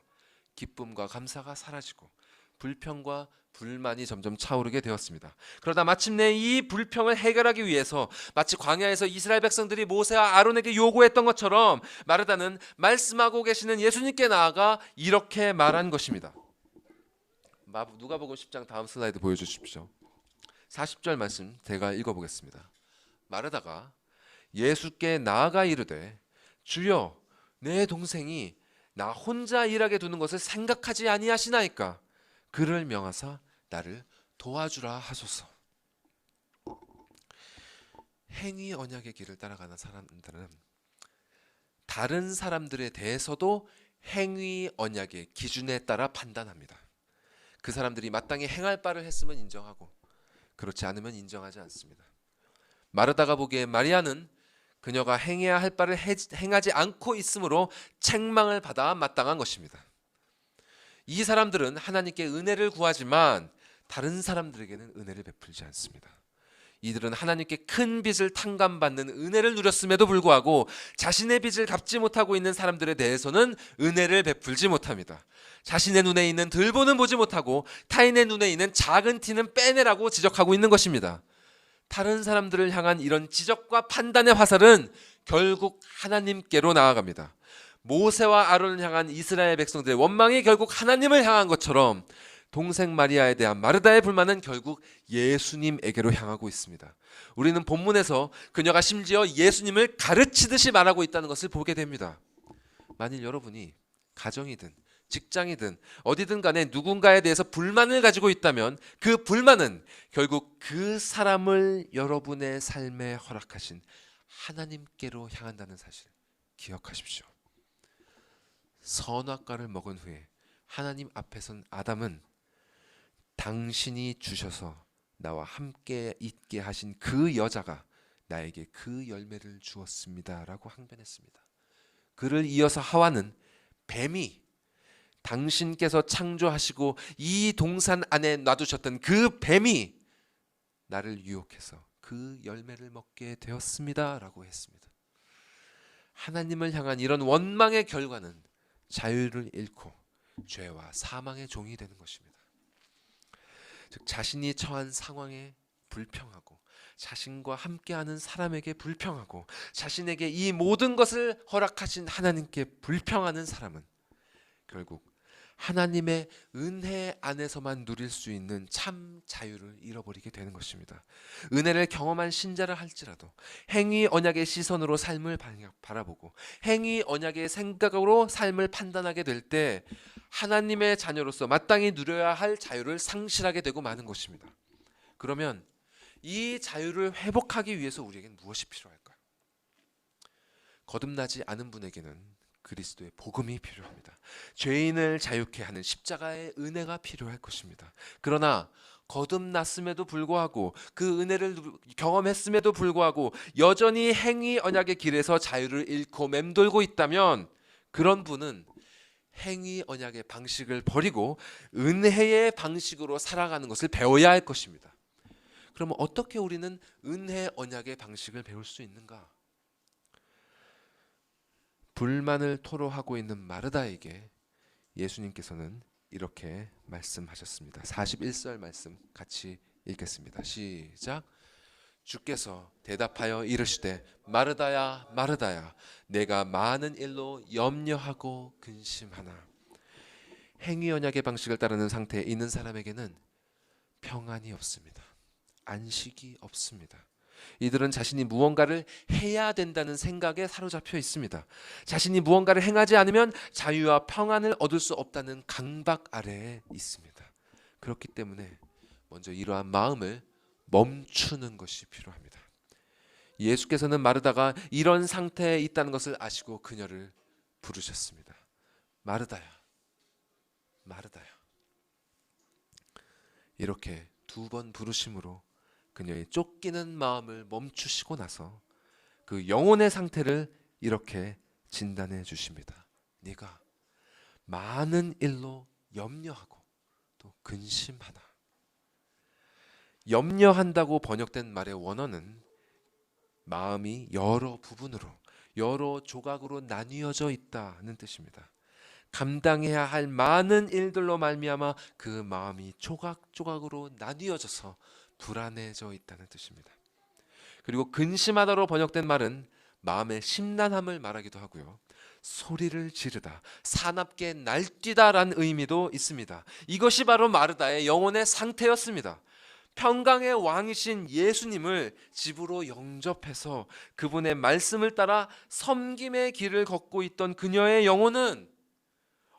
기쁨과 감사가 사라지고 불평과 불만이 점점 차오르게 되었습니다. 그러다 마침내 이 불평을 해결하기 위해서 마치 광야에서 이스라엘 백성들이 모세와 아론에게 요구했던 것처럼 마르다는 말씀하고 계시는 예수님께 나아가 이렇게 말한 것입니다. 누가복음 10장 다음 슬라이드 보여주십시오. 40절 말씀 제가 읽어보겠습니다. 마르다가 예수께 나아가 이르되 주여, 내 동생이 나 혼자 일하게 두는 것을 생각하지 아니하시나이까? 그를 명하사 나를 도와주라 하소서. 행위 언약의 길을 따라가는 사람들은 다른 사람들에 대해서도 행위 언약의 기준에 따라 판단합니다. 그 사람들이 마땅히 행할 바를 했으면 인정하고 그렇지 않으면 인정하지 않습니다. 마르다가 보기에 마리아는 그녀가 행해야 할 바를 행하지 않고 있으므로 책망을 받아 마땅한 것입니다. 이 사람들은 하나님께 은혜를 구하지만 다른 사람들에게는 은혜를 베풀지 않습니다. 이들은 하나님께 큰 빚을 탕감받는 은혜를 누렸음에도 불구하고 자신의 빚을 갚지 못하고 있는 사람들에 대해서는 은혜를 베풀지 못합니다. 자신의 눈에 있는 들보는 보지 못하고 타인의 눈에 있는 작은 티는 빼내라고 지적하고 있는 것입니다. 다른 사람들을 향한 이런 지적과 판단의 화살은 결국 하나님께로 나아갑니다. 모세와 아론을 향한 이스라엘 백성들의 원망이 결국 하나님을 향한 것처럼 동생 마리아에 대한 마르다의 불만은 결국 예수님에게로 향하고 있습니다. 우리는 본문에서 그녀가 심지어 예수님을 가르치듯이 말하고 있다는 것을 보게 됩니다. 만일 여러분이 가정이든 직장이든 어디든 간에 누군가에 대해서 불만을 가지고 있다면 그 불만은 결국 그 사람을 여러분의 삶에 허락하신 하나님께로 향한다는 사실 기억하십시오. 선악과를 먹은 후에 하나님 앞에 선 아담은 당신이 주셔서 나와 함께 있게 하신 그 여자가 나에게 그 열매를 주었습니다 라고 항변했습니다. 그를 이어서 하와는 뱀이 당신께서 창조하시고 이 동산 안에 놔두셨던 그 뱀이 나를 유혹해서 그 열매를 먹게 되었습니다 라고 했습니다. 하나님을 향한 이런 원망의 결과는 자유를 잃고 죄와 사망의 종이 되는 것입니다. 즉 자신이 처한 상황에 불평하고 자신과 함께하는 사람에게 불평하고 자신에게 이 모든 것을 허락하신 하나님께 불평하는 사람은 결국 하나님의 은혜 안에서만 누릴 수 있는 참 자유를 잃어버리게 되는 것입니다. 은혜를 경험한 신자를 할지라도 행위 언약의 시선으로 삶을 바라보고 행위 언약의 생각으로 삶을 판단하게 될 때 하나님의 자녀로서 마땅히 누려야 할 자유를 상실하게 되고 마는 것입니다. 그러면 이 자유를 회복하기 위해서 우리에게는 무엇이 필요할까요? 거듭나지 않은 분에게는 그리스도의 복음이 필요합니다. 죄인을 자유케 하는 십자가의 은혜가 필요할 것입니다. 그러나 거듭났음에도 불구하고 그 은혜를 경험했음에도 불구하고 여전히 행위 언약의 길에서 자유를 잃고 맴돌고 있다면 그런 분은 행위 언약의 방식을 버리고 은혜의 방식으로 살아가는 것을 배워야 할 것입니다. 그러면 어떻게 우리는 은혜 언약의 방식을 배울 수 있는가? 불만을 토로하고 있는 마르다에게 예수님께서는 이렇게 말씀하셨습니다. 41절 말씀 같이 읽겠습니다. 시작. 주께서 대답하여 이르시되 마르다야 마르다야 내가 많은 일로 염려하고 근심하나. 행위 언약의 방식을 따르는 상태에 있는 사람에게는 평안이 없습니다. 안식이 없습니다. 이들은 자신이 무언가를 해야 된다는 생각에 사로잡혀 있습니다. 자신이 무언가를 행하지 않으면 자유와 평안을 얻을 수 없다는 강박 아래에 있습니다. 그렇기 때문에 먼저 이러한 마음을 멈추는 것이 필요합니다. 예수께서는 마르다가 이런 상태에 있다는 것을 아시고 그녀를 부르셨습니다. 마르다야, 마르다야. 이렇게 두 번 부르심으로 그녀의 쫓기는 마음을 멈추시고 나서 그 영혼의 상태를 이렇게 진단해 주십니다. 네가 많은 일로 염려하고 또 근심하나. 염려한다고 번역된 말의 원어는 마음이 여러 부분으로 여러 조각으로 나뉘어져 있다는 뜻입니다. 감당해야 할 많은 일들로 말미암아 그 마음이 조각조각으로 나뉘어져서 불안해져 있다는 뜻입니다. 그리고 근심하다로 번역된 말은 마음의 심란함을 말하기도 하고요. 소리를 지르다, 사납게 날뛰다라는 의미도 있습니다. 이것이 바로 마르다의 영혼의 상태였습니다. 평강의 왕이신 예수님을 집으로 영접해서 그분의 말씀을 따라 섬김의 길을 걷고 있던 그녀의 영혼은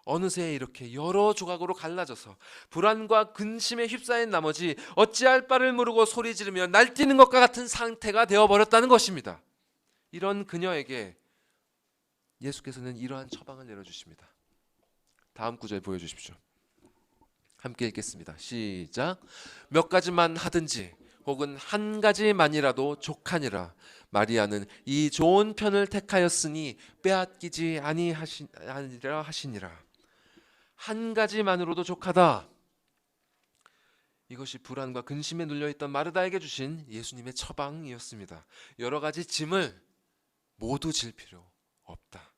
어느새 이렇게 여러 조각으로 갈라져서 불안과 근심에 휩싸인 나머지 어찌할 바를 모르고 소리 지르며 날뛰는 것과 같은 상태가 되어버렸다는 것입니다. 이런 그녀에게 예수께서는 이러한 처방을 내려주십니다. 다음 구절 보여주십시오. 함께 읽겠습니다. 시작. 몇 가지만 하든지 혹은 한 가지만이라도 족하니라. 마리아는 이 좋은 편을 택하였으니 빼앗기지 아니하시니라 하시니라. 한 가지만으로도 족하다. 이것이 불안과 근심에 눌려있던 마르다에게 주신 예수님의 처방이었습니다. 여러 가지 짐을 모두 질 필요 없다.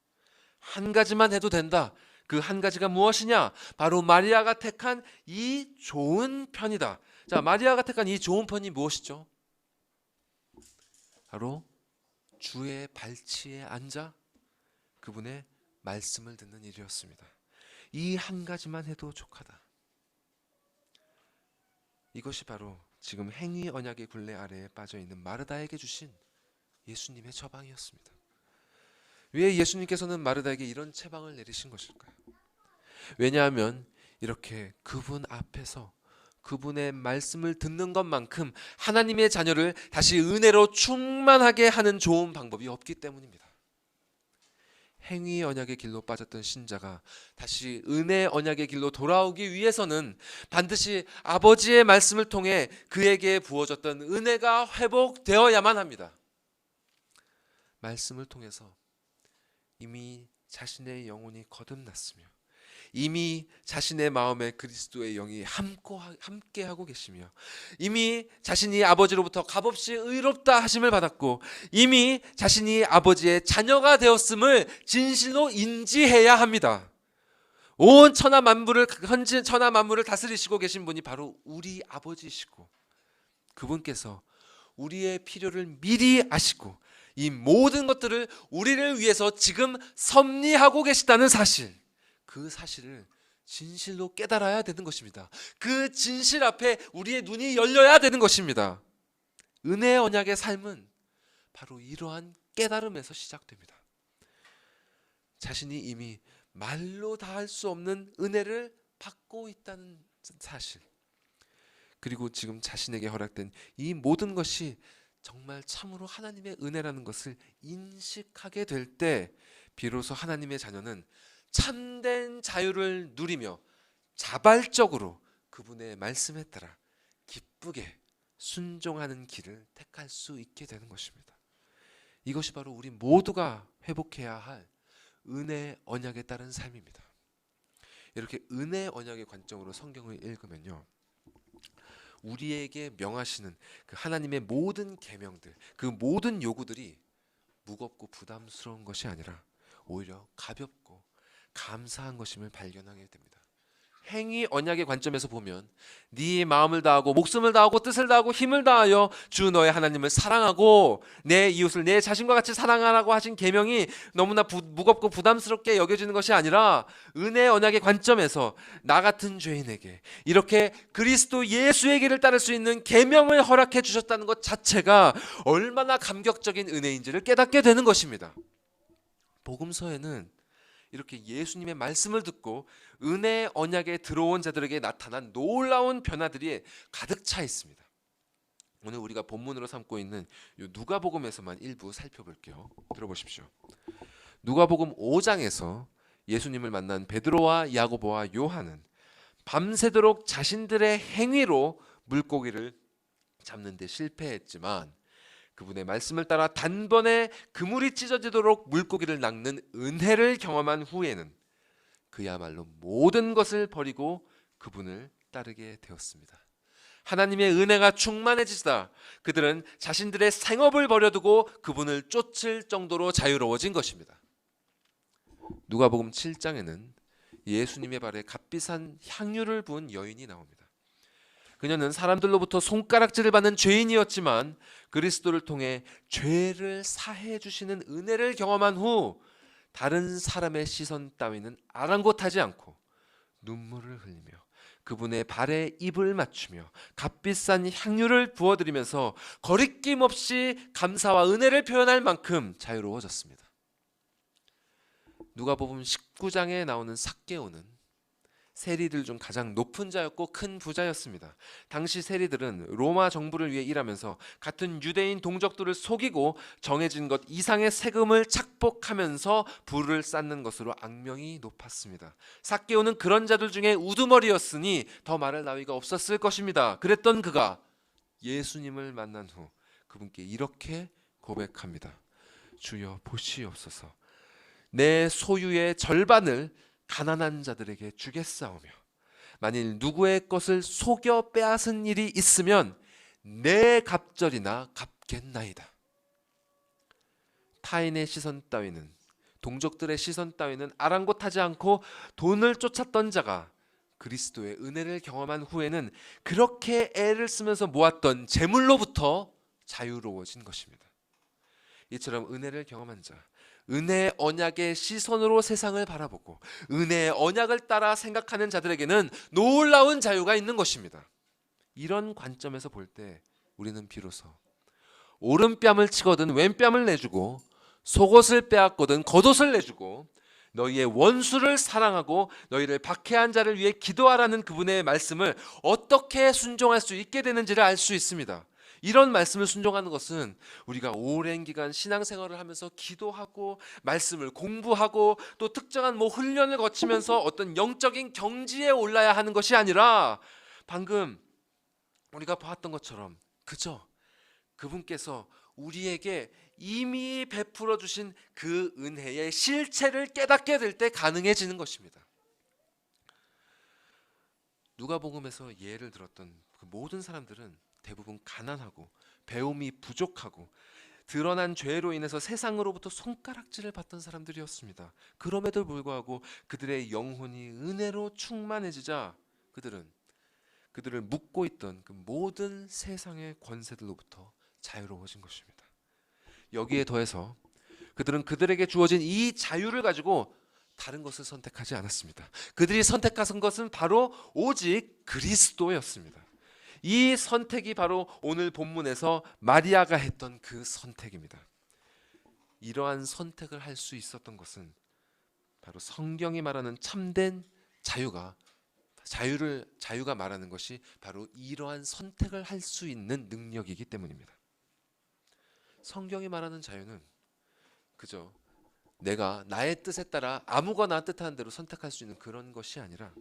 한 가지만 해도 된다. 그 한 가지가 무엇이냐? 바로 마리아가 택한 이 좋은 편이다. 자, 마리아가 택한 이 좋은 편이 무엇이죠? 바로 주의 발치에 앉아 그분의 말씀을 듣는 일이었습니다. 이 한 가지만 해도 족하다. 이것이 바로 지금 행위 언약의 굴레 아래에 빠져있는 마르다에게 주신 예수님의 처방이었습니다. 왜 예수님께서는 마르다에게 이런 처방을 내리신 것일까요? 왜냐하면 이렇게 그분 앞에서 그분의 말씀을 듣는 것만큼 하나님의 자녀를 다시 은혜로 충만하게 하는 좋은 방법이 없기 때문입니다. 행위 언약의 길로 빠졌던 신자가 다시 은혜 언약의 길로 돌아오기 위해서는 반드시 아버지의 말씀을 통해 그에게 부어졌던 은혜가 회복되어야만 합니다. 말씀을 통해서 이미 자신의 영혼이 거듭났으며 이미 자신의 마음에 그리스도의 영이 함께하고 계시며 이미 자신이 아버지로부터 값없이 의롭다 하심을 받았고 이미 자신이 아버지의 자녀가 되었음을 진실로 인지해야 합니다. 온 천하 만물을 다스리시고 계신 분이 바로 우리 아버지이시고 그분께서 우리의 필요를 미리 아시고 이 모든 것들을 우리를 위해서 지금 섭리하고 계시다는 사실, 그 사실을 진실로 깨달아야 되는 것입니다. 그 진실 앞에 우리의 눈이 열려야 되는 것입니다. 은혜의 언약의 삶은 바로 이러한 깨달음에서 시작됩니다. 자신이 이미 말로 다 할 수 없는 은혜를 받고 있다는 사실, 그리고 지금 자신에게 허락된 이 모든 것이 정말 참으로 하나님의 은혜라는 것을 인식하게 될 때 비로소 하나님의 자녀는 참된 자유를 누리며 자발적으로 그분의 말씀에 따라 기쁘게 순종하는 길을 택할 수 있게 되는 것입니다. 이것이 바로 우리 모두가 회복해야 할 은혜 언약에 따른 삶입니다. 이렇게 은혜 언약의 관점으로 성경을 읽으면요, 우리에게 명하시는 그 하나님의 모든 계명들, 그 모든 요구들이 무겁고 부담스러운 것이 아니라 오히려 가볍고 감사한 것임을 발견하게 됩니다. 행위 언약의 관점에서 보면 네 마음을 다하고 목숨을 다하고 뜻을 다하고 힘을 다하여 주 너의 하나님을 사랑하고 내 이웃을 내 자신과 같이 사랑하라고 하신 계명이 너무나 무겁고 부담스럽게 여겨지는 것이 아니라 은혜 언약의 관점에서 나 같은 죄인에게 이렇게 그리스도 예수의 길을 따를 수 있는 계명을 허락해 주셨다는 것 자체가 얼마나 감격적인 은혜인지를 깨닫게 되는 것입니다. 복음서에는 이렇게 예수님의 말씀을 듣고 은혜 언약에 들어온 자들에게 나타난 놀라운 변화들이 가득 차 있습니다. 오늘 우리가 본문으로 삼고 있는 누가복음에서만 일부 살펴볼게요. 들어보십시오. 누가복음 5장에서 예수님을 만난 베드로와 야고보와 요한은 밤새도록 자신들의 행위로 물고기를 잡는 데 실패했지만 그분의 말씀을 따라 단번에 그물이 찢어지도록 물고기를 낚는 은혜를 경험한 후에는 그야말로 모든 것을 버리고 그분을 따르게 되었습니다. 하나님의 은혜가 충만해지자 그들은 자신들의 생업을 버려두고 그분을 쫓을 정도로 자유로워진 것입니다. 누가복음 7장에는 예수님의 발에 값비싼 향유를 부은 여인이 나옵니다. 그녀는 사람들로부터 손가락질을 받는 죄인이었지만 그리스도를 통해 죄를 사해 주시는 은혜를 경험한 후 다른 사람의 시선 따위는 아랑곳하지 않고 눈물을 흘리며 그분의 발에 입을 맞추며 값비싼 향유를 부어드리면서 거리낌 없이 감사와 은혜를 표현할 만큼 자유로워졌습니다. 누가복음 19장에 나오는 삭개오는 세리들 중 가장 높은 자였고 큰 부자였습니다. 당시 세리들은 로마 정부를 위해 일하면서 같은 유대인 동족들을 속이고 정해진 것 이상의 세금을 착복하면서 부를 쌓는 것으로 악명이 높았습니다. 삭개오는 그런 자들 중에 우두머리였으니 더 말할 나위가 없었을 것입니다. 그랬던 그가 예수님을 만난 후 그분께 이렇게 고백합니다. 주여 보시옵소서. 내 소유의 절반을 가난한 자들에게 주겠사오며 만일 누구의 것을 속여 빼앗은 일이 있으면 내 갑절이나 갚겠나이다. 타인의 시선 따위는, 동족들의 시선 따위는 아랑곳하지 않고 돈을 쫓았던 자가 그리스도의 은혜를 경험한 후에는 그렇게 애를 쓰면서 모았던 재물로부터 자유로워진 것입니다. 이처럼 은혜를 경험한 자, 은혜의 언약의 시선으로 세상을 바라보고 은혜의 언약을 따라 생각하는 자들에게는 놀라운 자유가 있는 것입니다. 이런 관점에서 볼 때 우리는 비로소 오른뺨을 치거든 왼뺨을 내주고 속옷을 빼앗거든 겉옷을 내주고 너희의 원수를 사랑하고 너희를 박해한 자를 위해 기도하라는 그분의 말씀을 어떻게 순종할 수 있게 되는지를 알 수 있습니다. 이런 말씀을 순종하는 것은 우리가 오랜 기간 신앙생활을 하면서 기도하고 말씀을 공부하고 또 특정한 훈련을 거치면서 어떤 영적인 경지에 올라야 하는 것이 아니라 방금 우리가 보았던 것처럼 그저 그분께서 우리에게 이미 베풀어 주신 그 은혜의 실체를 깨닫게 될 때 가능해지는 것입니다. 누가복음에서 예를 들었던 그 모든 사람들은 대부분 가난하고 배움이 부족하고 드러난 죄로 인해서 세상으로부터 손가락질을 받던 사람들이었습니다. 그럼에도 불구하고 그들의 영혼이 은혜로 충만해지자 그들을 묶고 있던 그 모든 세상의 권세들로부터 자유로워진 것입니다. 여기에 더해서 그들은 그들에게 주어진 이 자유를 가지고 다른 것을 선택하지 않았습니다. 그들이 선택한 것은 바로 오직 그리스도였습니다. 이 선택이 바로 오늘 본문에서 마리아가 했던 그 선택입니다. 이러한 선택을 할 수 있었던 것은 바로 성경이 말하는 참된 자유가 말하는 것이 바로 이러한 선택을 할 수 있는 능력이기 때문입니다. 성경이 말하는 자유는 그저 내가 나의 뜻에 따라 아무거나 뜻하는 대로 선택할 수 있는 그런 것이 아니라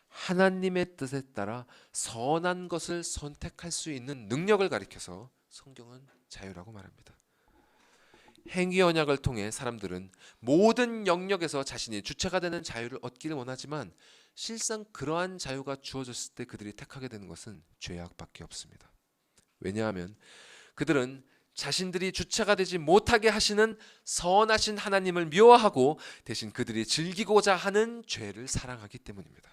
하나님의 뜻에 따라 선한 것을 선택할 수 있는 능력을 가리켜서 성경은 자유라고 말합니다. 행위 언약을 통해 사람들은 모든 영역에서 자신이 주체가 되는 자유를 얻기를 원하지만 실상 그러한 자유가 주어졌을 때 그들이 택하게 되는 것은 죄악밖에 없습니다. 왜냐하면 그들은 자신들이 주체가 되지 못하게 하시는 선하신 하나님을 미워하고 대신 그들이 즐기고자 하는 죄를 사랑하기 때문입니다.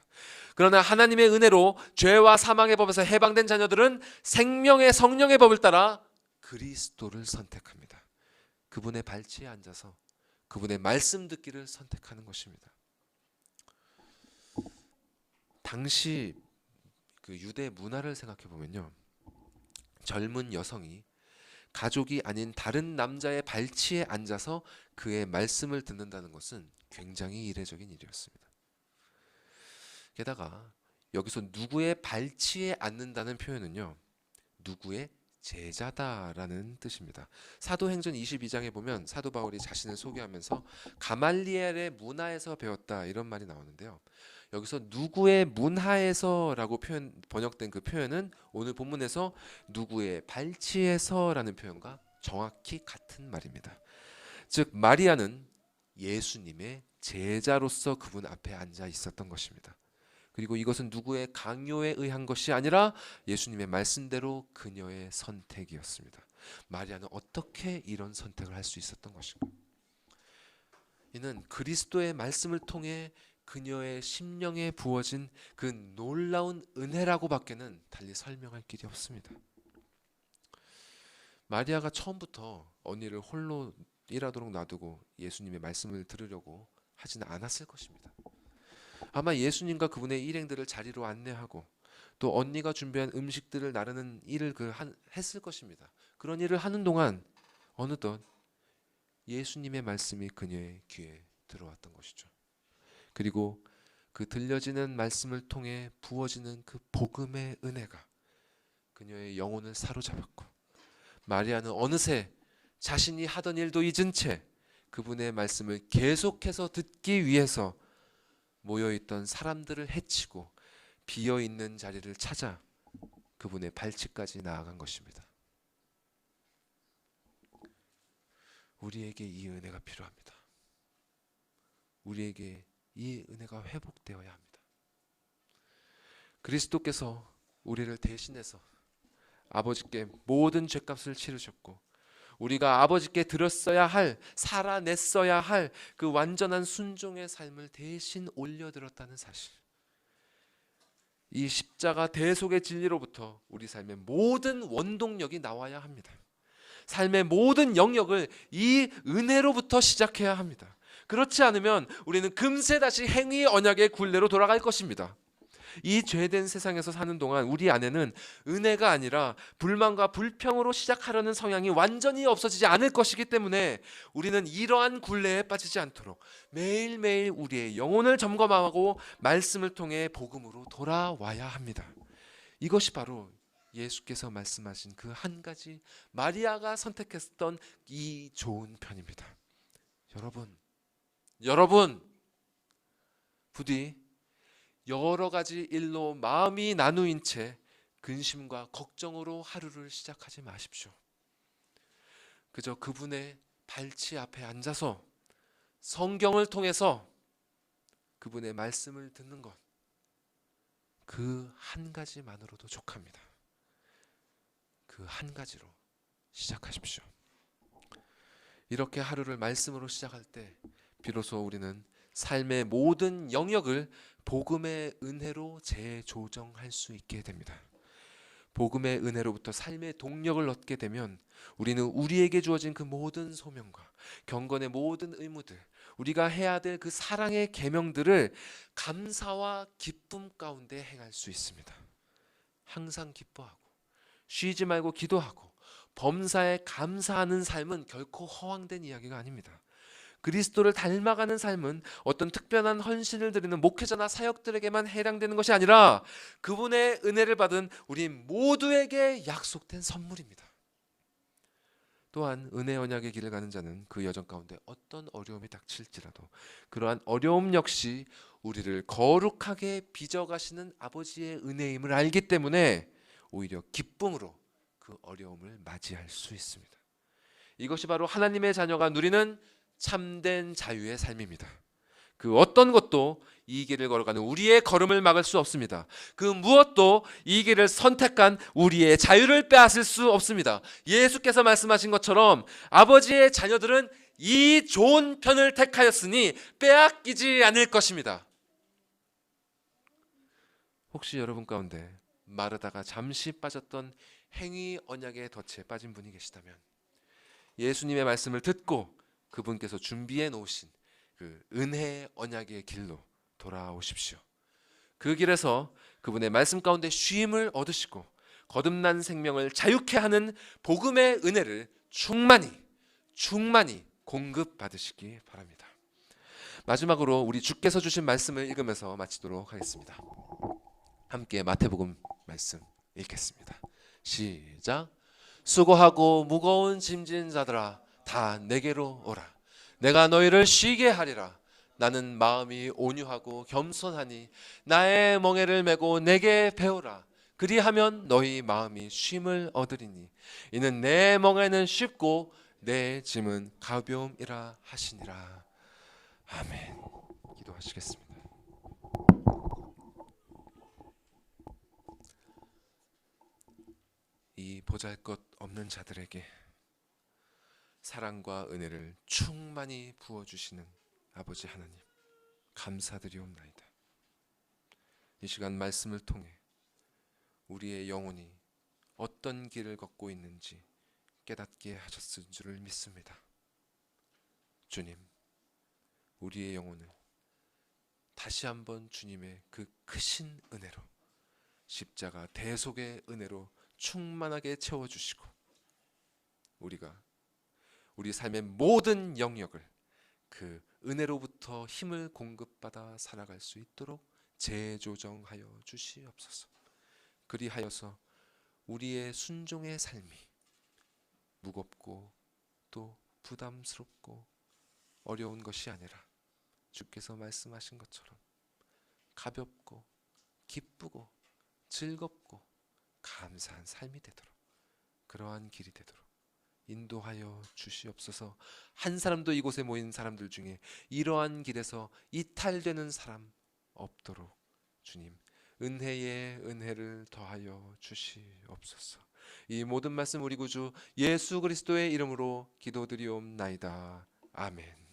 그러나 하나님의 은혜로 죄와 사망의 법에서 해방된 자녀들은 생명의 성령의 법을 따라 그리스도를 선택합니다. 그분의 발치에 앉아서 그분의 말씀 듣기를 선택하는 것입니다. 당시 그 유대 문화를 생각해 보면요, 젊은 여성이 가족이 아닌 다른 남자의 발치에 앉아서 그의 말씀을 듣는다는 것은 굉장히 이례적인 일이었습니다. 게다가 여기서 누구의 발치에 앉는다는 표현은요, 누구의 제자다라는 뜻입니다. 사도행전 22장에 보면 사도 바울이 자신을 소개하면서 가말리엘의 문화에서 배웠다 이런 말이 나오는데요. 여기서 누구의 문화에서라고 번역된 그 표현은 오늘 본문에서 누구의 발치에서라는 표현과 정확히 같은 말입니다. 즉 마리아는 예수님의 제자로서 그분 앞에 앉아 있었던 것입니다. 그리고 이것은 누구의 강요에 의한 것이 아니라 예수님의 말씀대로 그녀의 선택이었습니다. 마리아는 어떻게 이런 선택을 할 수 있었던 것인가? 이는 그리스도의 말씀을 통해 그녀의 심령에 부어진 그 놀라운 은혜라고 밖에는 달리 설명할 길이 없습니다. 마리아가 처음부터 언니를 홀로 일하도록 놔두고 예수님의 말씀을 들으려고 하지는 않았을 것입니다. 아마 예수님과 그분의 일행들을 자리로 안내하고 또 언니가 준비한 음식들을 나르는 일을 했을 것입니다. 그런 일을 하는 동안 어느덧 예수님의 말씀이 그녀의 귀에 들어왔던 것이죠. 그리고 그 들려지는 말씀을 통해 부어지는 그 복음의 은혜가 그녀의 영혼을 사로잡았고 마리아는 어느새 자신이 하던 일도 잊은 채 그분의 말씀을 계속해서 듣기 위해서 모여있던 사람들을 해치고 비어있는 자리를 찾아 그분의 발치까지 나아간 것입니다. 우리에게 이 은혜가 필요합니다. 우리에게 이 은혜가 회복되어야 합니다. 그리스도께서 우리를 대신해서 아버지께 모든 죄값을 치르셨고 우리가 아버지께 드렸어야 할, 살아냈어야 할 그 완전한 순종의 삶을 대신 올려드렸다는 사실, 이 십자가 대속의 진리로부터 우리 삶의 모든 원동력이 나와야 합니다. 삶의 모든 영역을 이 은혜로부터 시작해야 합니다. 그렇지 않으면 우리는 금세 다시 행위 언약의 굴레로 돌아갈 것입니다. 이 죄된 세상에서 사는 동안 우리 안에는 은혜가 아니라 불만과 불평으로 시작하려는 성향이 완전히 없어지지 않을 것이기 때문에 우리는 이러한 굴레에 빠지지 않도록 매일매일 우리의 영혼을 점검하고 말씀을 통해 복음으로 돌아와야 합니다. 이것이 바로 예수께서 말씀하신 그 한 가지 마리아가 선택했던 이 좋은 편입니다. 여러분 부디 여러 가지 일로 마음이 나누인 채 근심과 걱정으로 하루를 시작하지 마십시오. 그저 그분의 발치 앞에 앉아서 성경을 통해서 그분의 말씀을 듣는 것, 그 한 가지만으로도 족합니다. 그 한 가지로 시작하십시오. 이렇게 하루를 말씀으로 시작할 때 비로소 우리는 삶의 모든 영역을 복음의 은혜로 재조정할 수 있게 됩니다. 복음의 은혜로부터 삶의 동력을 얻게 되면 우리는 우리에게 주어진 그 모든 소명과 경건의 모든 의무들, 우리가 해야 될 그 사랑의 계명들을 감사와 기쁨 가운데 행할 수 있습니다. 항상 기뻐하고 쉬지 말고 기도하고 범사에 감사하는 삶은 결코 허황된 이야기가 아닙니다. 그리스도를 닮아가는 삶은 어떤 특별한 헌신을 드리는 목회자나 사역들에게만 해당되는 것이 아니라 그분의 은혜를 받은 우리 모두에게 약속된 선물입니다. 또한 은혜 언약의 길을 가는 자는 그 여정 가운데 어떤 어려움이 닥칠지라도 그러한 어려움 역시 우리를 거룩하게 빚어가시는 아버지의 은혜임을 알기 때문에 오히려 기쁨으로 그 어려움을 맞이할 수 있습니다. 이것이 바로 하나님의 자녀가 누리는 참된 자유의 삶입니다. 그 어떤 것도 이 길을 걸어가는 우리의 걸음을 막을 수 없습니다. 그 무엇도 이 길을 선택한 우리의 자유를 빼앗을 수 없습니다. 예수께서 말씀하신 것처럼 아버지의 자녀들은 이 좋은 편을 택하였으니 빼앗기지 않을 것입니다. 혹시 여러분 가운데 마르다가 잠시 빠졌던 행위 언약의 덫에 빠진 분이 계시다면 예수님의 말씀을 듣고 그분께서 준비해 놓으신 그 은혜의 언약의 길로 돌아오십시오. 그 길에서 그분의 말씀 가운데 쉼을 얻으시고 거듭난 생명을 자유케 하는 복음의 은혜를 충만히 공급받으시기 바랍니다. 마지막으로 우리 주께서 주신 말씀을 읽으면서 마치도록 하겠습니다. 함께 마태복음 말씀 읽겠습니다. 시작. 수고하고 무거운 짐진 자들아 다 내게로 오라. 내가 너희를 쉬게 하리라. 나는 마음이 온유하고 겸손하니 나의 멍에를 메고 내게 배우라. 그리하면 너희 마음이 쉼을 얻으리니 이는 내 멍에는 쉽고 내 짐은 가벼움이라 하시니라. 아멘. 기도하시겠습니다. 이 보잘것없는 자들에게 사랑과 은혜를 충만히 부어주시는 아버지 하나님, 감사드리옵나이다. 이 시간 말씀을 통해 우리의 영혼이 어떤 길을 걷고 있는지 깨닫게 하셨을 줄을 믿습니다. 주님, 우리의 영혼을 다시 한번 주님의 그 크신 은혜로, 십자가 대속의 은혜로 충만하게 채워주시고 우리가 우리 삶의 모든 영역을 그 은혜로부터 힘을 공급받아 살아갈 수 있도록 재조정하여 주시옵소서. 그리하여서 우리의 순종의 삶이 무겁고 또 부담스럽고 어려운 것이 아니라 주께서 말씀하신 것처럼 가볍고 기쁘고 즐겁고 감사한 삶이 되도록, 그러한 길이 되도록 인도하여 주시옵소서. 한 사람도 이곳에 모인 사람들 중에 이러한 길에서 이탈되는 사람 없도록 주님 은혜에 은혜를 더하여 주시옵소서. 이 모든 말씀 우리 구주 예수 그리스도의 이름으로 기도드리옵나이다. 아멘.